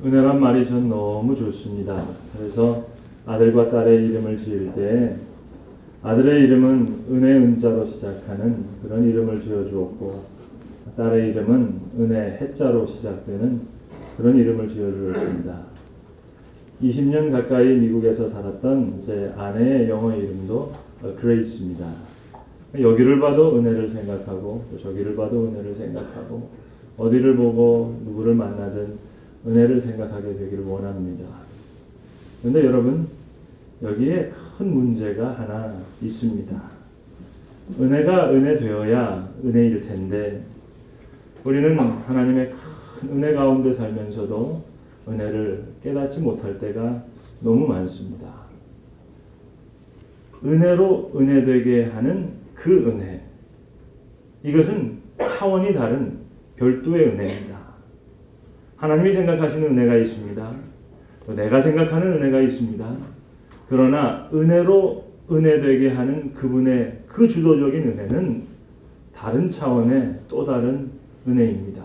은혜란 말이 전 너무 좋습니다. 그래서 아들과 딸의 이름을 지을 때 아들의 이름은 은혜 은자로 시작하는 그런 이름을 지어주었고, 딸의 이름은 은혜 해자로 시작되는 그런 이름을 지어주었습니다. 20년 가까이 미국에서 살았던 제 아내의 영어 이름도 그레이스입니다. 여기를 봐도 은혜를 생각하고 또 저기를 봐도 은혜를 생각하고 어디를 보고 누구를 만나든 은혜를 생각하게 되기를 원합니다. 그런데 여러분, 여기에 큰 문제가 하나 있습니다. 은혜가 은혜 되어야 은혜일 텐데 우리는 하나님의 큰 은혜 가운데 살면서도 은혜를 깨닫지 못할 때가 너무 많습니다. 은혜로 은혜되게 하는 그 은혜, 이것은 차원이 다른 별도의 은혜입니다. 하나님이 생각하시는 은혜가 있습니다. 또 내가 생각하는 은혜가 있습니다. 그러나 은혜로 은혜되게 하는 그분의 그 주도적인 은혜는 다른 차원의 또 다른 은혜입니다.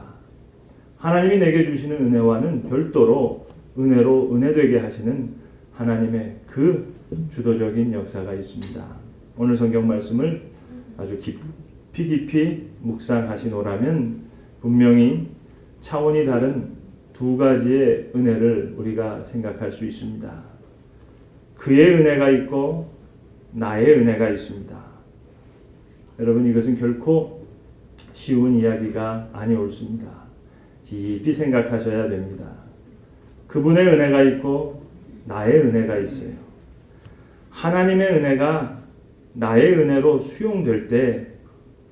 하나님이 내게 주시는 은혜와는 별도로 은혜로 은혜되게 하시는 하나님의 그 주도적인 역사가 있습니다. 오늘 성경 말씀을 아주 깊이 묵상하시노라면 분명히 차원이 다른 두 가지의 은혜를 우리가 생각할 수 있습니다. 그의 은혜가 있고 나의 은혜가 있습니다. 여러분, 이것은 결코 쉬운 이야기가 아니었습니다. 깊이 생각하셔야 됩니다. 그분의 은혜가 있고 나의 은혜가 있어요. 하나님의 은혜가 나의 은혜로 수용될 때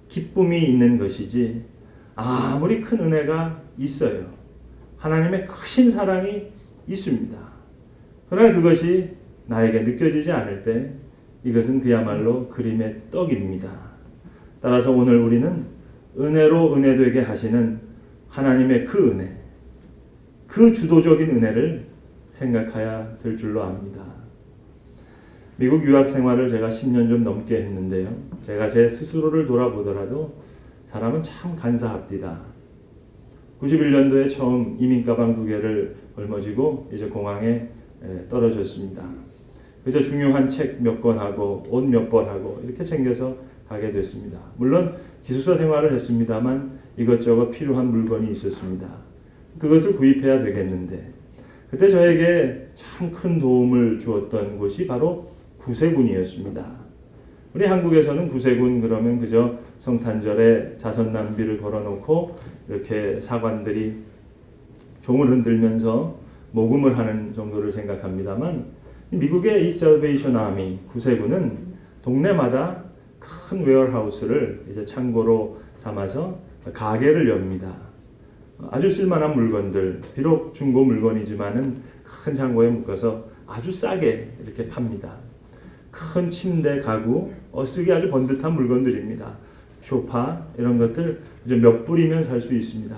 기쁨이 있는 것이지, 아무리 큰 은혜가 있어요, 하나님의 크신 사랑이 있습니다. 그러나 그것이 나에게 느껴지지 않을 때 이것은 그야말로 그림의 떡입니다. 따라서 오늘 우리는 은혜로 은혜되게 하시는 하나님의 그 은혜, 그 주도적인 은혜를 생각해야 될 줄로 압니다. 미국 유학 생활을 제가 10년 좀 넘게 했는데요. 제가 제 스스로를 돌아보더라도 사람은 참 간사합디다. 91년도에 처음 이민가방 2개를 짊어지고 이제 공항에 떨어졌습니다. 그저 중요한 책 몇 권 하고 옷 몇 벌 하고 이렇게 챙겨서 가게 됐습니다. 물론 기숙사 생활을 했습니다만 이것저것 필요한 물건이 있었습니다. 그것을 구입해야 되겠는데 그때 저에게 참 큰 도움을 주었던 곳이 바로 구세군이었습니다. 우리 한국에서는 구세군 그러면 그저 성탄절에 자선 낭비를 걸어놓고 이렇게 사관들이 종을 흔들면서 모금을 하는 정도를 생각합니다만, 미국의 이 셀베이션 아미 구세군은 동네마다 큰 웨어하우스를 이제 창고로 삼아서 가게를 엽니다. 아주 쓸만한 물건들, 비록 중고 물건이지만은 큰 창고에 묶어서 아주 싸게 이렇게 팝니다. 큰 침대, 가구, 쓰기 아주 번듯한 물건들입니다. 소파 이런 것들 이제 몇 불이면 살 수 있습니다.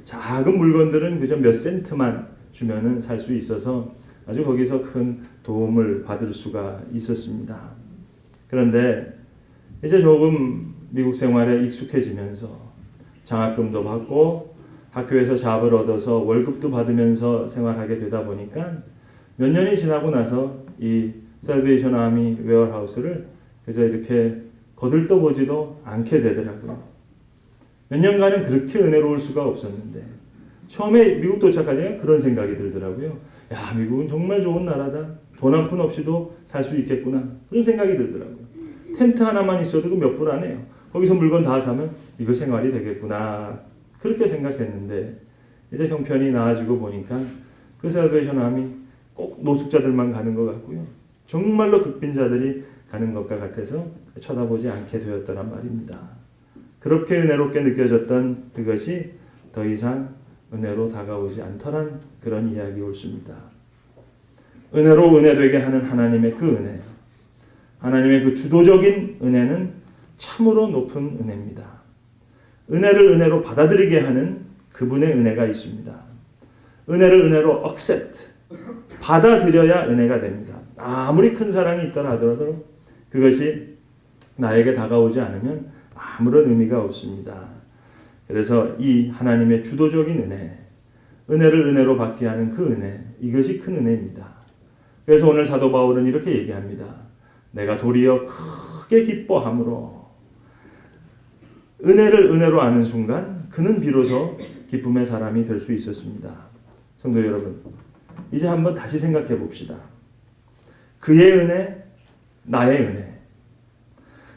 작은 물건들은 그저 몇 센트만 주면은 살 수 있어서 아주 거기서 큰 도움을 받을 수가 있었습니다. 그런데 이제 조금 미국 생활에 익숙해지면서 장학금도 받고 학교에서 잡을 얻어서 월급도 받으면서 생활하게 되다 보니까 몇 년이 지나고 나서 이 셀베이션 아미 웨어하우스를 그저 이렇게 거들떠보지도 않게 되더라고요. 몇 년간은 그렇게 은혜로울 수가 없었는데 처음에 미국 도착하자마자 그런 생각이 들더라고요. 야, 미국은 정말 좋은 나라다. 돈 한 푼 없이도 살 수 있겠구나. 그런 생각이 들더라고요. 텐트 하나만 있어도 그 몇 불 안 해요. 거기서 물건 다 사면 이거 생활이 되겠구나. 그렇게 생각했는데 이제 형편이 나아지고 보니까 그 셀베이션 아미 꼭 노숙자들만 가는 것 같고요. 정말로 극빈자들이 가는 것과 같아서 쳐다보지 않게 되었더란 말입니다. 그렇게 은혜롭게 느껴졌던 그것이 더 이상 은혜로 다가오지 않더란 그런 이야기 옳습니다. 은혜로 은혜되게 하는 하나님의 그 은혜, 하나님의 그 주도적인 은혜는 참으로 높은 은혜입니다. 은혜를 은혜로 받아들이게 하는 그분의 은혜가 있습니다. 은혜를 은혜로 accept, 받아들여야 은혜가 됩니다. 아무리 큰 사랑이 있더라 하더라도 그것이 나에게 다가오지 않으면 아무런 의미가 없습니다. 그래서 이 하나님의 주도적인 은혜, 은혜를 은혜로 받게 하는 그 은혜, 이것이 큰 은혜입니다. 그래서 오늘 사도 바울은 이렇게 얘기합니다. 내가 도리어 크게 기뻐함으로, 은혜를 은혜로 아는 순간 그는 비로소 기쁨의 사람이 될 수 있었습니다. 성도 여러분, 이제 한번 다시 생각해 봅시다. 그의 은혜, 나의 은혜.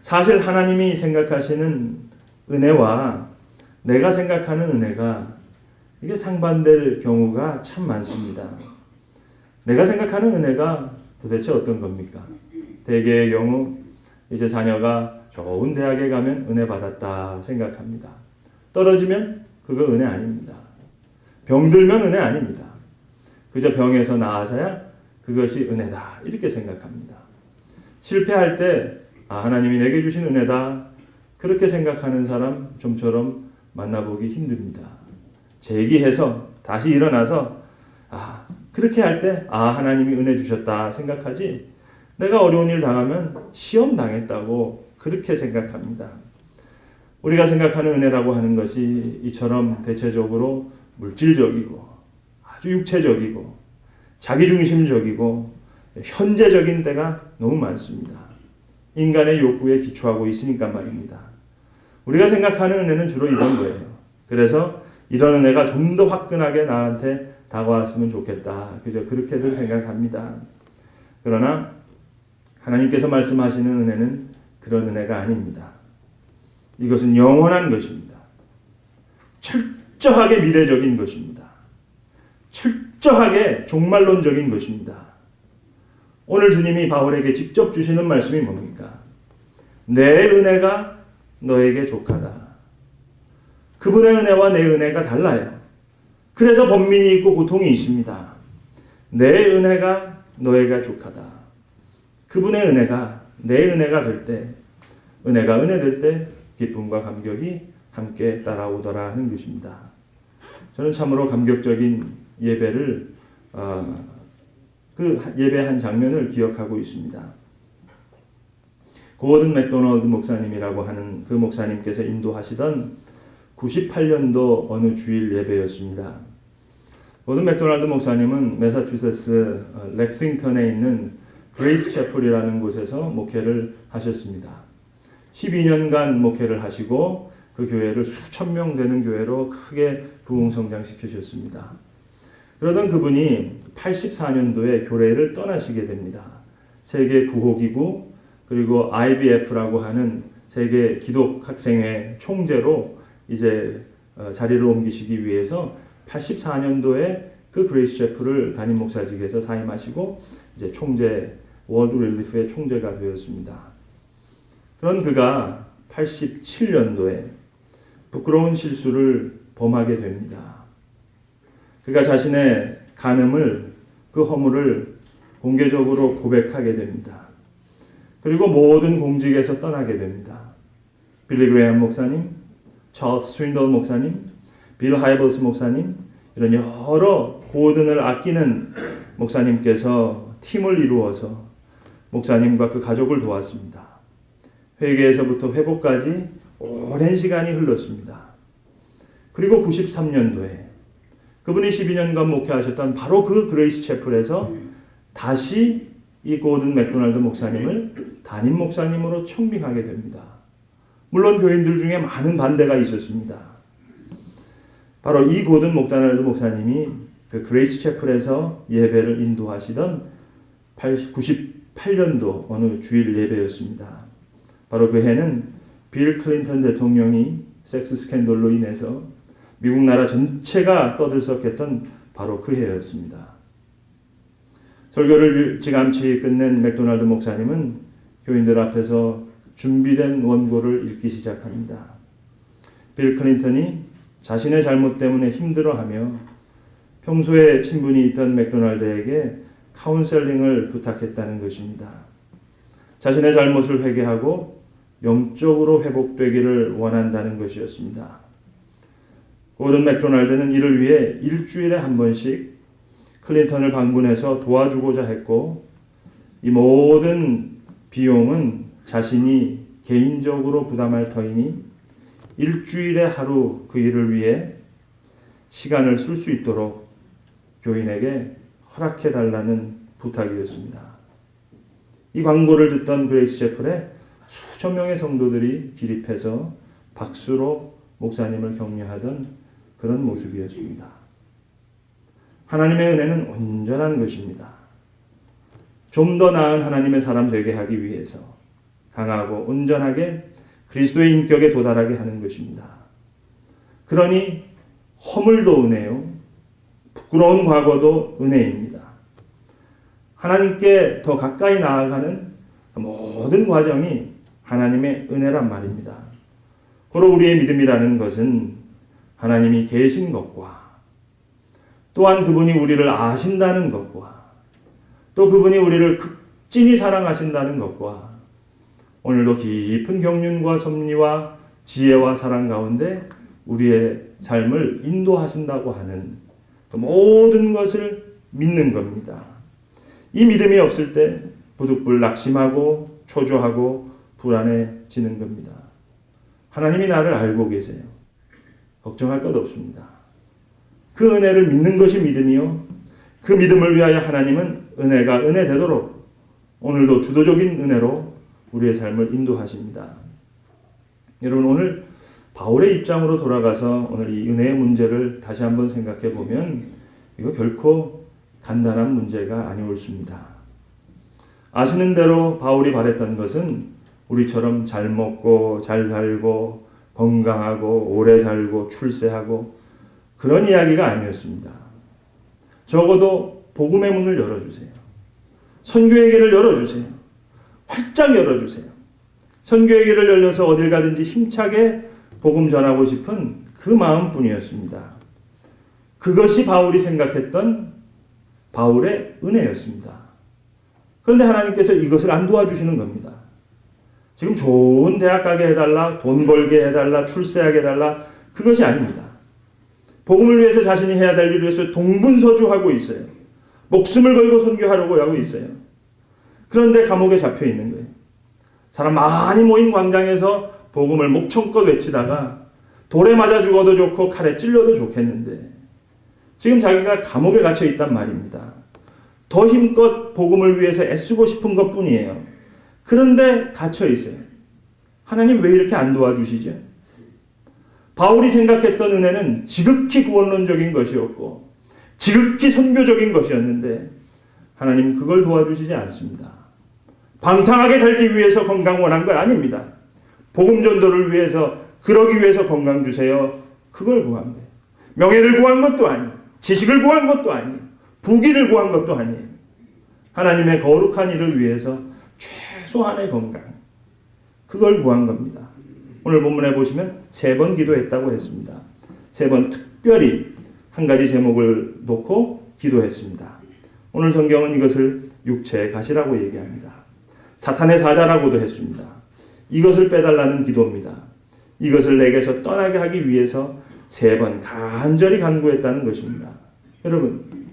사실 하나님이 생각하시는 은혜와 내가 생각하는 은혜가 이게 상반될 경우가 참 많습니다. 내가 생각하는 은혜가 도대체 어떤 겁니까? 대개의 경우 이제 자녀가 좋은 대학에 가면 은혜 받았다 생각합니다. 떨어지면 그거 은혜 아닙니다. 병들면 은혜 아닙니다. 그저 병에서 나아서야 그것이 은혜다 이렇게 생각합니다. 실패할 때 하나님이 내게 주신 은혜다 그렇게 생각하는 사람 좀처럼 만나보기 힘듭니다. 재기해서 다시 일어나서 그렇게 할 때 하나님이 은혜 주셨다 생각하지, 내가 어려운 일 당하면 시험 당했다고 그렇게 생각합니다. 우리가 생각하는 은혜라고 하는 것이 이처럼 대체적으로 물질적이고 아주 육체적이고 자기중심적이고 현재적인 때가 너무 많습니다. 인간의 욕구에 기초하고 있으니까 말입니다. 우리가 생각하는 은혜는 주로 이런 거예요. 그래서 이런 은혜가 좀 더 화끈하게 나한테 다가왔으면 좋겠다. 그저 그렇게들 생각합니다. 그러나 하나님께서 말씀하시는 은혜는 그런 은혜가 아닙니다. 이것은 영원한 것입니다. 철저하게 미래적인 것입니다. 철저하게 종말론적인 것입니다. 오늘 주님이 바울에게 직접 주시는 말씀이 뭡니까? 내 은혜가 너에게 족하다. 그분의 은혜와 내 은혜가 달라요. 그래서 번민이 있고 고통이 있습니다. 내 은혜가 너에게 족하다. 그분의 은혜가 내 은혜가 될 때, 은혜가 은혜 될 때 기쁨과 감격이 함께 따라오더라 하는 것입니다. 저는 참으로 감격적인 예배를 그 예배한 장면을 기억하고 있습니다. 고든 맥도널드 목사님이라고 하는 그 목사님께서 인도하시던 98년도 어느 주일 예배였습니다. 고든 맥도날드 목사님은 매사추세츠 렉싱턴에 있는 그레이스 채플이라는 곳에서 목회를 하셨습니다. 12년간 목회를 하시고 그 교회를 수천 명 되는 교회로 크게 부흥성장시키셨습니다. 그러던 그분이 84년도에 교회를 떠나시게 됩니다. 세계 구호기구 그리고 IVF라고 하는 세계 기독학생회 총재로 이제 자리를 옮기시기 위해서 84년도에 그 그레이스 채플을 담임 목사직에서 사임하시고 이제 총재 월드 릴리프의 총재가 되었습니다. 그런 그가 87년도에 부끄러운 실수를 범하게 됩니다. 그가 자신의 간음을, 그 허물을 공개적으로 고백하게 됩니다. 그리고 모든 공직에서 떠나게 됩니다. 빌리 그레이엄 목사님, 찰스 스윈돌 목사님, 빌 하이버스 목사님, 이런 여러 고든을 아끼는 목사님께서 팀을 이루어서 목사님과 그 가족을 도왔습니다. 회개에서부터 회복까지 오랜 시간이 흘렀습니다. 그리고 93년도에 그분이 12년간 목회하셨던 바로 그 그레이스 채플에서 다시 이 고든 맥도날드 목사님을 담임 목사님으로 청빙하게 됩니다. 물론 교인들 중에 많은 반대가 있었습니다. 바로 이 고든 맥도날드 목사님이 그 그레이스 채플에서 예배를 인도하시던 98년도 어느 주일 예배였습니다. 바로 그 해는 빌 클린턴 대통령이 섹스 스캔들로 인해서 미국 나라 전체가 떠들썩했던 바로 그 해였습니다. 설교를 일찌감치 끝낸 맥도날드 목사님은 교인들 앞에서 준비된 원고를 읽기 시작합니다. 빌 클린턴이 자신의 잘못 때문에 힘들어하며 평소에 친분이 있던 맥도날드에게 카운셀링을 부탁했다는 것입니다. 자신의 잘못을 회개하고 영적으로 회복되기를 원한다는 것이었습니다. 고든 맥도날드는 이를 위해 일주일에 한 번씩 클린턴을 방문해서 도와주고자 했고, 이 모든 비용은 자신이 개인적으로 부담할 터이니 일주일에 하루 그 일을 위해 시간을 쓸 수 있도록 교인에게 허락해달라는 부탁이었습니다. 이 광고를 듣던 그레이스 채플에 수천 명의 성도들이 기립해서 박수로 목사님을 격려하던 그런 모습이었습니다. 하나님의 은혜는 온전한 것입니다. 좀 더 나은 하나님의 사람 되게 하기 위해서 강하고 온전하게 그리스도의 인격에 도달하게 하는 것입니다. 그러니 허물도 은혜요, 부끄러운 과거도 은혜입니다. 하나님께 더 가까이 나아가는 모든 과정이 하나님의 은혜란 말입니다. 고로 우리의 믿음이라는 것은 하나님이 계신 것과 또한 그분이 우리를 아신다는 것과 또 그분이 우리를 극진히 사랑하신다는 것과 오늘도 깊은 경륜과 섭리와 지혜와 사랑 가운데 우리의 삶을 인도하신다고 하는 그 모든 것을 믿는 겁니다. 이 믿음이 없을 때 부득불 낙심하고 초조하고 불안해지는 겁니다. 하나님이 나를 알고 계세요. 걱정할 것 없습니다. 그 은혜를 믿는 것이 믿음이요, 그 믿음을 위하여 하나님은 은혜가 은혜 되도록 오늘도 주도적인 은혜로 우리의 삶을 인도하십니다. 여러분, 오늘 바울의 입장으로 돌아가서 오늘 이 은혜의 문제를 다시 한번 생각해 보면 이거 결코 간단한 문제가 아니었습니다. 아시는 대로 바울이 바랬던 것은 우리처럼 잘 먹고 잘 살고 건강하고 오래 살고 출세하고 그런 이야기가 아니었습니다. 적어도 복음의 문을 열어주세요. 선교의 길을 열어주세요. 활짝 열어주세요. 선교의 길을 열려서 어딜 가든지 힘차게 복음 전하고 싶은 그 마음뿐이었습니다. 그것이 바울이 생각했던 바울의 은혜였습니다. 그런데 하나님께서 이것을 안 도와주시는 겁니다. 지금 좋은 대학 가게 해달라, 돈 벌게 해달라, 출세하게 해달라, 그것이 아닙니다. 복음을 위해서 자신이 해야 될 일을 위해서 동분서주하고 있어요. 목숨을 걸고 선교하려고 하고 있어요. 그런데 감옥에 잡혀 있는 거예요. 사람 많이 모인 광장에서 복음을 목청껏 외치다가 돌에 맞아 죽어도 좋고 칼에 찔려도 좋겠는데 지금 자기가 감옥에 갇혀 있단 말입니다. 더 힘껏 복음을 위해서 애쓰고 싶은 것뿐이에요. 그런데 갇혀 있어요. 하나님 왜 이렇게 안 도와주시죠? 바울이 생각했던 은혜는 지극히 구원론적인 것이었고 지극히 선교적인 것이었는데 하나님 그걸 도와주시지 않습니다. 방탕하게 살기 위해서 건강 원한 건 아닙니다. 복음 전도를 위해서, 그러기 위해서 건강 주세요. 그걸 구한 거예요. 명예를 구한 것도 아니에요. 지식을 구한 것도 아니에요. 부귀를 구한 것도 아니에요. 하나님의 거룩한 일을 위해서 최소한의 건강, 그걸 구한 겁니다. 오늘 본문에 보시면 3번 기도했다고 했습니다. 3번 특별히 한 가지 제목을 놓고 기도했습니다. 오늘 성경은 이것을 육체의 가시라고 얘기합니다. 사탄의 사자라고도 했습니다. 이것을 빼달라는 기도입니다. 이것을 내게서 떠나게 하기 위해서 3번 간절히 간구했다는 것입니다. 여러분,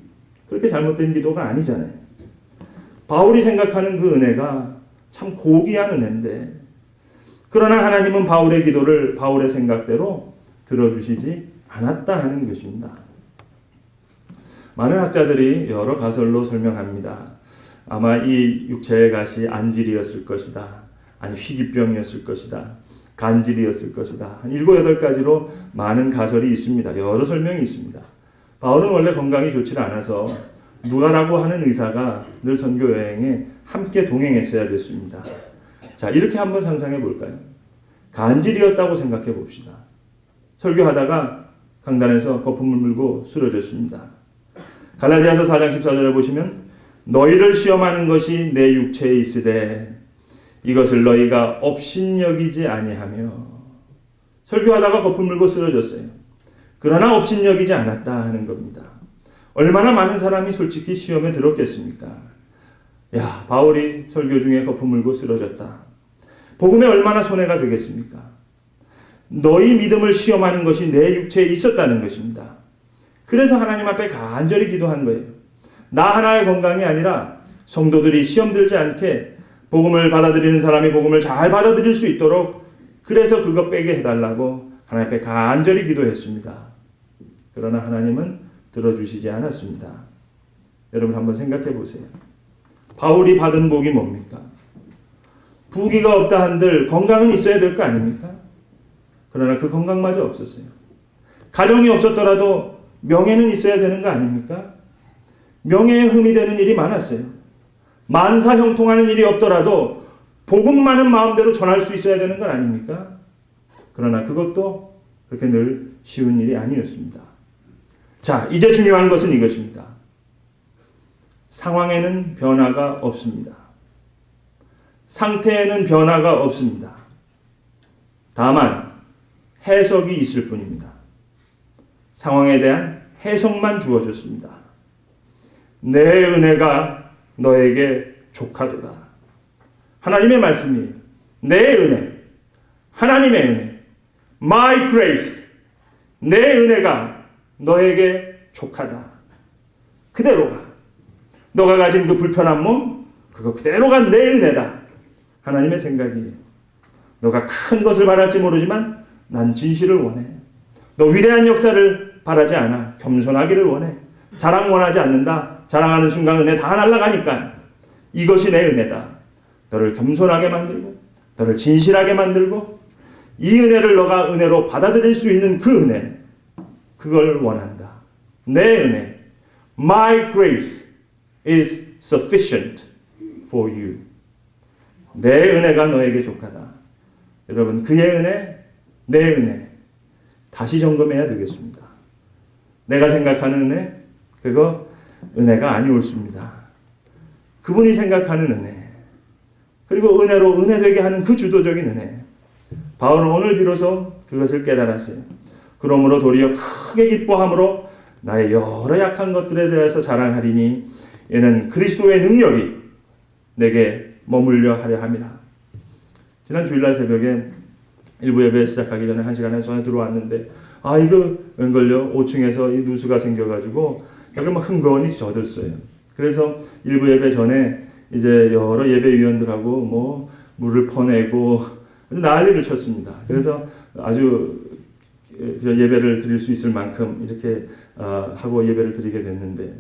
그렇게 잘못된 기도가 아니잖아요. 바울이 생각하는 그 은혜가 참 고귀한 은혜인데 그러나 하나님은 바울의 기도를 바울의 생각대로 들어주시지 않았다 하는 것입니다. 많은 학자들이 여러 가설로 설명합니다. 아마 이 육체의 가시 안질이었을 것이다. 아니 희귀병이었을 것이다. 간질이었을 것이다. 한 7, 8가지로 많은 가설이 있습니다. 여러 설명이 있습니다. 바울은 원래 건강이 좋지 않아서 누가라고 하는 의사가 늘 선교 여행에 함께 동행했어야 됐습니다. 자, 이렇게 한번 상상해 볼까요? 간질이었다고 생각해 봅시다. 설교하다가 강단에서 거품을 물고 쓰러졌습니다. 갈라디아서 4장 14절에 보시면 너희를 시험하는 것이 내 육체에 있으되 이것을 너희가 업신여기지 아니하며 설교하다가 거품 물고 쓰러졌어요. 그러나 업신여기지 않았다 하는 겁니다. 얼마나 많은 사람이 솔직히 시험에 들었겠습니까? 야, 바울이 설교 중에 거품 물고 쓰러졌다. 복음에 얼마나 손해가 되겠습니까? 너희 믿음을 시험하는 것이 내 육체에 있었다는 것입니다. 그래서 하나님 앞에 간절히 기도한 거예요. 나 하나의 건강이 아니라 성도들이 시험 들지 않게 복음을 받아들이는 사람이 복음을 잘 받아들일 수 있도록 그래서 그거 빼게 해달라고 하나님 앞에 간절히 기도했습니다. 그러나 하나님은 들어주시지 않았습니다. 여러분 한번 생각해 보세요. 바울이 받은 복이 뭡니까? 부귀가 없다 한들 건강은 있어야 될 거 아닙니까? 그러나 그 건강마저 없었어요. 가정이 없었더라도 명예는 있어야 되는 거 아닙니까? 명예에 흠이 되는 일이 많았어요. 만사 형통하는 일이 없더라도 복음만은 마음대로 전할 수 있어야 되는 건 아닙니까? 그러나 그것도 그렇게 늘 쉬운 일이 아니었습니다. 자, 이제 중요한 것은 이것입니다. 상황에는 변화가 없습니다. 상태에는 변화가 없습니다. 다만 해석이 있을 뿐입니다. 상황에 대한 해석만 주어졌습니다. 내 은혜가 너에게 족하도다. 하나님의 말씀이 내 은혜, 하나님의 은혜, my grace, 내 은혜가 너에게 족하다. 그대로가. 너가 가진 그 불편한 몸, 그거 그대로가 내 은혜다. 하나님의 생각이에요. 너가 큰 것을 바랄지 모르지만 난 진실을 원해. 너 위대한 역사를 바라지 않아. 겸손하기를 원해. 자랑 원하지 않는다. 자랑하는 순간 은혜 다 날아가니까 이것이 내 은혜다. 너를 겸손하게 만들고 너를 진실하게 만들고 이 은혜를 너가 은혜로 받아들일 수 있는 그 은혜, 그걸 원한다. 내 은혜, my grace is sufficient for you. 내 은혜가 너에게 족하다. 여러분, 그의 은혜, 내 은혜 다시 점검해야 되겠습니다. 내가 생각하는 은혜, 그거 은혜가 아니었습니다. 그분이 생각하는 은혜, 그리고 은혜로 은혜되게 하는 그 주도적인 은혜. 바울은 오늘 비로소 그것을 깨달았어요. 그러므로 도리어 크게 기뻐함으로 나의 여러 약한 것들에 대해서 자랑하리니 이는 그리스도의 능력이 내게 머물려 하려 함이라. 지난 주일날 새벽에 일부 예배 시작하기 전에 1시간에 전에 들어왔는데 이거 웬걸요? 5층에서 이 누수가 생겨가지고 여기 막 흥건히 젖었어요. 그래서 일부 예배 전에 이제 여러 예배위원들하고 뭐 물을 퍼내고 난리를 쳤습니다. 그래서 아주 예배를 드릴 수 있을 만큼 이렇게 하고 예배를 드리게 됐는데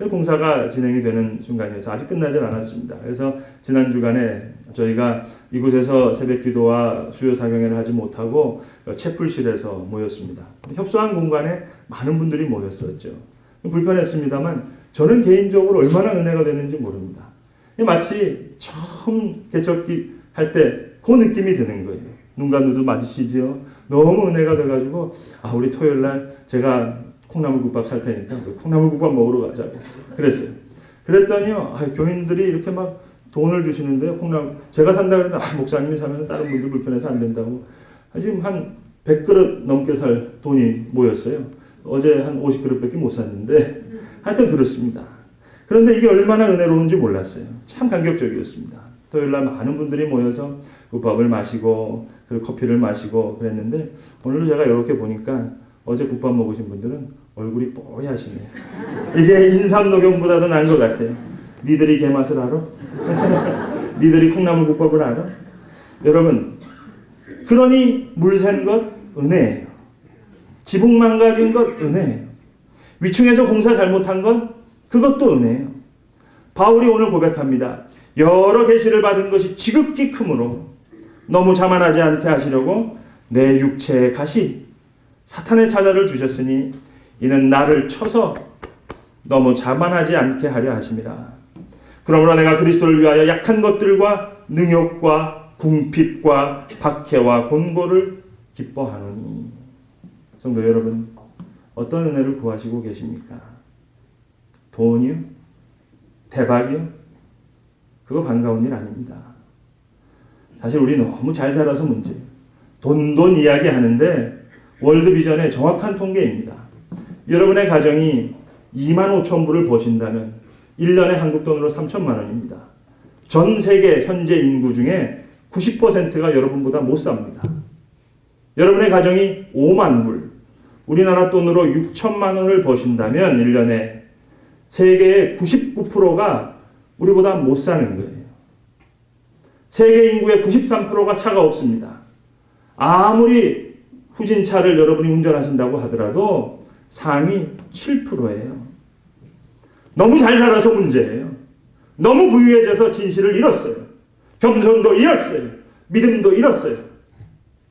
공사가 진행이 되는 순간이어서 아직 끝나질 않았습니다. 그래서 지난 주간에 저희가 이곳에서 새벽기도와 수요 사경회를 하지 못하고 채플실에서 모였습니다. 협소한 공간에 많은 분들이 모였었죠. 불편했습니다만 저는 개인적으로 얼마나 은혜가 됐는지 모릅니다. 마치 처음 개척기 할 때 그 느낌이 드는 거예요. 눈과 눈도 마주치지요. 너무 은혜가 돼가지고 우리 토요일날 제가 콩나물국밥 살 테니까 콩나물국밥 먹으러 가자고 그랬어요. 그랬더니요, 교인들이 이렇게 막 돈을 주시는데 제가 산다 그랬는데 목사님이 사면 다른 분들 불편해서 안 된다고 지금 한 100그릇 넘게 살 돈이 모였어요. 어제 한 50그릇밖에 못 샀는데 하여튼 그렇습니다. 그런데 이게 얼마나 은혜로운지 몰랐어요. 참 감격적이었습니다. 토요일날 많은 분들이 모여서 국밥을 마시고 그리고 커피를 마시고 그랬는데 오늘도 제가 이렇게 보니까 어제 국밥 먹으신 분들은 얼굴이 뽀얗시네요. 이게 인삼녹용보다도 나은 것 같아요. 니들이 개맛을 알아? 니들이 콩나물국밥을 알아? 여러분, 그러니 물샌 것 은혜예요. 지붕 망가진 것 은혜예요. 위층에서 공사 잘못한 것 그것도 은혜예요. 바울이 오늘 고백합니다. 여러 계시를 받은 것이 지극히 크므로 너무 자만하지 않게 하시려고 내 육체의 가시 사탄의 자자를 주셨으니 이는 나를 쳐서 너무 자만하지 않게 하려 하심이라. 그러므로 내가 그리스도를 위하여 약한 것들과 능욕과 궁핍과 박해와 곤고를 기뻐하노니. 성도 여러분, 어떤 은혜를 구하시고 계십니까? 돈이요? 대박이요? 그거 반가운 일 아닙니다. 사실 우리 너무 잘 살아서 문제예요. 돈 이야기 하는데 월드비전의 정확한 통계입니다. 여러분의 가정이 2만 5천 불을 버신다면 1년에 한국 돈으로 3천만 원입니다. 전 세계 현재 인구 중에 90%가 여러분보다 못 삽니다. 여러분의 가정이 5만 불, 우리나라 돈으로 6천만 원을 버신다면 1년에 세계의 99%가 우리보다 못 사는 거예요. 세계 인구의 93%가 차가 없습니다. 아무리 후진차를 여러분이 운전하신다고 하더라도 상위 7%예요. 너무 잘 살아서 문제예요. 너무 부유해져서 진실을 잃었어요. 겸손도 잃었어요. 믿음도 잃었어요.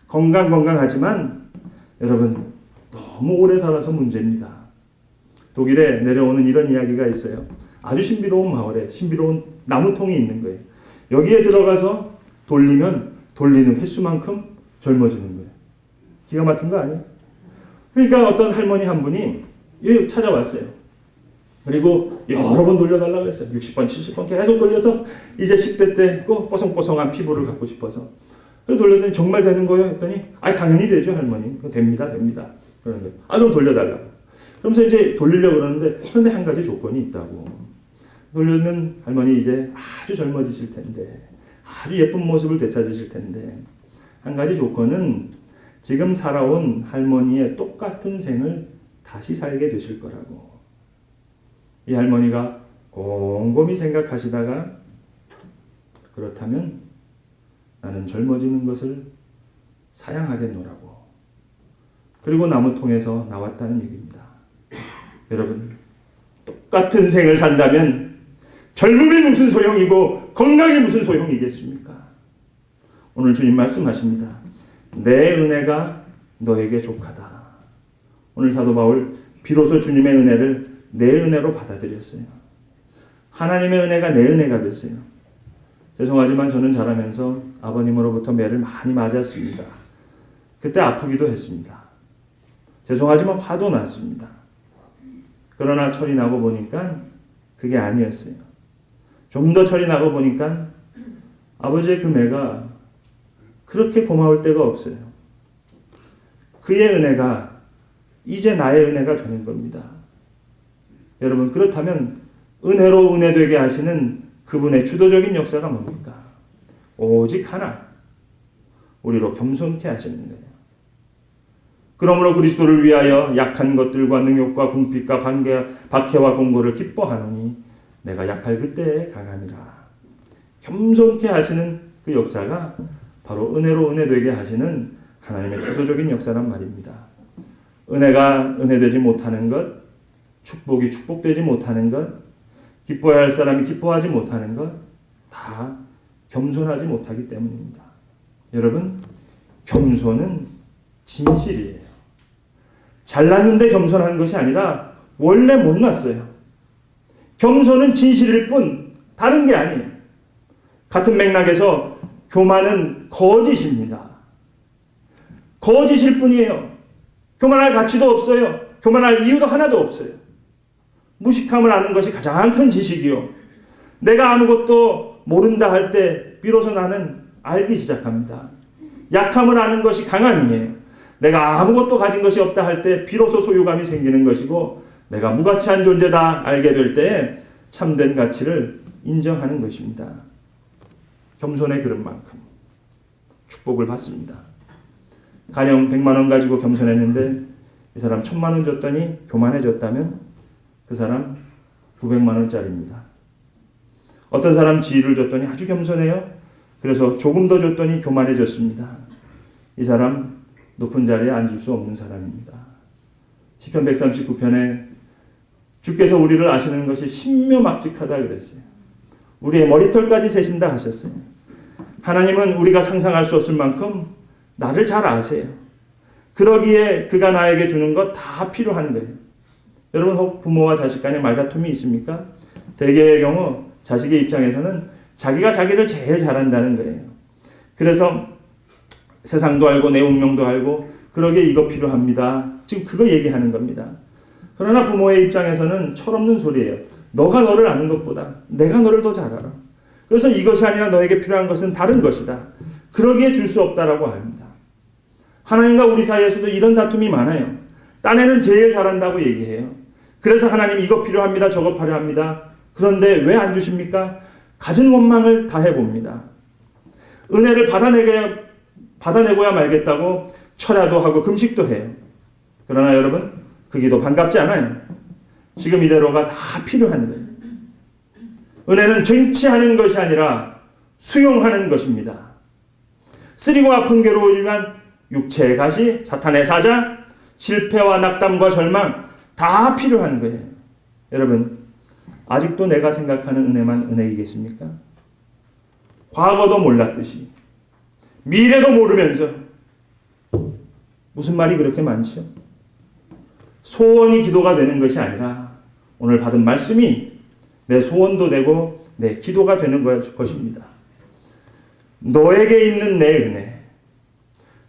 건강하지만 여러분 너무 오래 살아서 문제입니다. 독일에 내려오는 이런 이야기가 있어요. 아주 신비로운 마을에 신비로운 나무통이 있는 거예요. 여기에 들어가서 돌리면 돌리는 횟수만큼 젊어지는 거예요. 기가 막힌 거 아니에요? 그러니까 어떤 할머니 한 분이 여기 찾아왔어요. 그리고 여러 번 돌려달라고 했어요. 60번, 70번 계속 돌려서 이제 10대 때 뽀송뽀송한 피부를 갖고 싶어서. 그래서 돌렸더니 정말 되는 거예요? 했더니 당연히 되죠 할머니. 됩니다. 그러는 거예요. 그럼 돌려달라고. 그러면서 이제 돌리려고 그러는데 그런데 한 가지 조건이 있다고. 돌리면 할머니 이제 아주 젊어지실 텐데 아주 예쁜 모습을 되찾으실 텐데 한 가지 조건은 지금 살아온 할머니의 똑같은 생을 다시 살게 되실 거라고. 이 할머니가 곰곰이 생각하시다가 그렇다면 나는 젊어지는 것을 사양하겠노라고. 그리고 나무통에서 나왔다는 얘기입니다. 여러분, 똑같은 생을 산다면 젊음이 무슨 소용이고 건강이 무슨 소용이겠습니까? 오늘 주님 말씀하십니다. 내 은혜가 너에게 족하다. 오늘 사도 바울 비로소 주님의 은혜를 내 은혜로 받아들였어요. 하나님의 은혜가 내 은혜가 됐어요. 죄송하지만 저는 자라면서 아버님으로부터 매를 많이 맞았습니다. 그때 아프기도 했습니다. 죄송하지만 화도 났습니다. 그러나 철이 나고 보니까 그게 아니었어요. 좀 더 철이 나고 보니까 아버지의 그 매가 그렇게 고마울 때가 없어요. 그의 은혜가 이제 나의 은혜가 되는 겁니다. 여러분, 그렇다면 은혜로 은혜되게 하시는 그분의 주도적인 역사가 뭡니까? 오직 하나, 우리로 겸손케 하시는 거예요. 그러므로 그리스도를 위하여 약한 것들과 능욕과 궁핍과 박해와 공고를 기뻐하노니 내가 약할 그때에 강함이라. 겸손케 하시는 그 역사가 바로 은혜로 은혜되게 하시는 하나님의 주도적인 역사란 말입니다. 은혜가 은혜되지 못하는 것, 축복이 축복되지 못하는 것, 기뻐해야 할 사람이 기뻐하지 못하는 것, 다 겸손하지 못하기 때문입니다. 여러분, 겸손은 진실이에요. 잘났는데 겸손한 것이 아니라 원래 못났어요. 겸손은 진실일 뿐 다른 게 아니에요. 같은 맥락에서 교만은 거짓입니다. 거짓일 뿐이에요. 교만할 가치도 없어요. 교만할 이유도 하나도 없어요. 무식함을 아는 것이 가장 큰 지식이요. 내가 아무것도 모른다 할 때 비로소 나는 알기 시작합니다. 약함을 아는 것이 강함이에요. 내가 아무것도 가진 것이 없다 할 때 비로소 소유감이 생기는 것이고 내가 무가치한 존재다 알게 될 때 참된 가치를 인정하는 것입니다. 겸손의 그릇만큼 축복을 받습니다. 가령 100만 원 가지고 겸손했는데 이 사람 1000만 원 줬더니 교만해졌다면 그 사람 900만 원짜리입니다. 어떤 사람 지위를 줬더니 아주 겸손해요. 그래서 조금 더 줬더니 교만해졌습니다. 이 사람 높은 자리에 앉을 수 없는 사람입니다. 시편 139편에 주께서 우리를 아시는 것이 신묘막직하다 그랬어요. 우리의 머리털까지 세신다 하셨어요. 하나님은 우리가 상상할 수 없을 만큼 나를 잘 아세요. 그러기에 그가 나에게 주는 것 다 필요한 거예요. 여러분, 혹 부모와 자식 간에 말다툼이 있습니까? 대개의 경우 자식의 입장에서는 자기가 자기를 제일 잘한다는 거예요. 그래서 세상도 알고 내 운명도 알고 그러기에 이거 필요합니다. 지금 그거 얘기하는 겁니다. 그러나 부모의 입장에서는 철없는 소리예요. 너가 너를 아는 것보다 내가 너를 더 잘 알아. 그래서 이것이 아니라 너에게 필요한 것은 다른 것이다. 그러기에 줄 수 없다라고 합니다. 하나님과 우리 사이에서도 이런 다툼이 많아요. 딴애는 제일 잘한다고 얘기해요. 그래서 하나님 이거 필요합니다. 저거 필요합니다. 그런데 왜 안 주십니까? 가진 원망을 다 해봅니다. 은혜를 받아내고야 말겠다고 철야도 하고 금식도 해요. 그러나 여러분, 그 기도 반갑지 않아요. 지금 이대로가 다 필요한 거예요. 은혜는 쟁취하는 것이 아니라 수용하는 것입니다. 쓰리고 아픈 괴로우지만 육체의 가시, 사탄의 사자, 실패와 낙담과 절망 다 필요한 거예요. 여러분, 아직도 내가 생각하는 은혜만 은혜이겠습니까? 과거도 몰랐듯이 미래도 모르면서 무슨 말이 그렇게 많죠? 소원이 기도가 되는 것이 아니라 오늘 받은 말씀이 내 소원도 되고 내 기도가 되는 것입니다. 너에게 있는 내 은혜,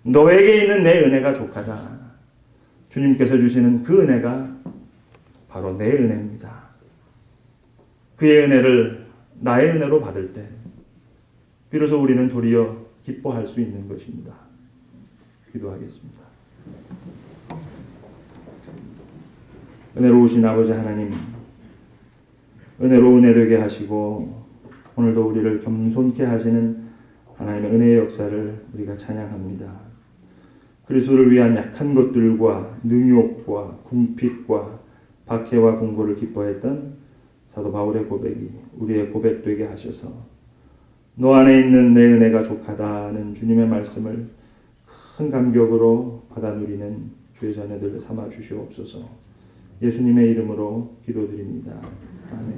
너에게 있는 내 은혜가 족하다. 주님께서 주시는 그 은혜가 바로 내 은혜입니다. 그의 은혜를 나의 은혜로 받을 때 비로소 우리는 도리어 기뻐할 수 있는 것입니다. 기도하겠습니다. 은혜로우신 아버지 하나님, 은혜로 은혜 되게 하시고 오늘도 우리를 겸손케 하시는 하나님의 은혜의 역사를 우리가 찬양합니다. 그리스도를 위한 약한 것들과 능욕과 궁핍과 박해와 공고를 기뻐했던 사도 바울의 고백이 우리의 고백되게 하셔서 너 안에 있는 내 은혜가 족하다는 주님의 말씀을 큰 감격으로 받아 누리는 주의 자녀들 삼아 주시옵소서. 예수님의 이름으로 기도드립니다. 아멘.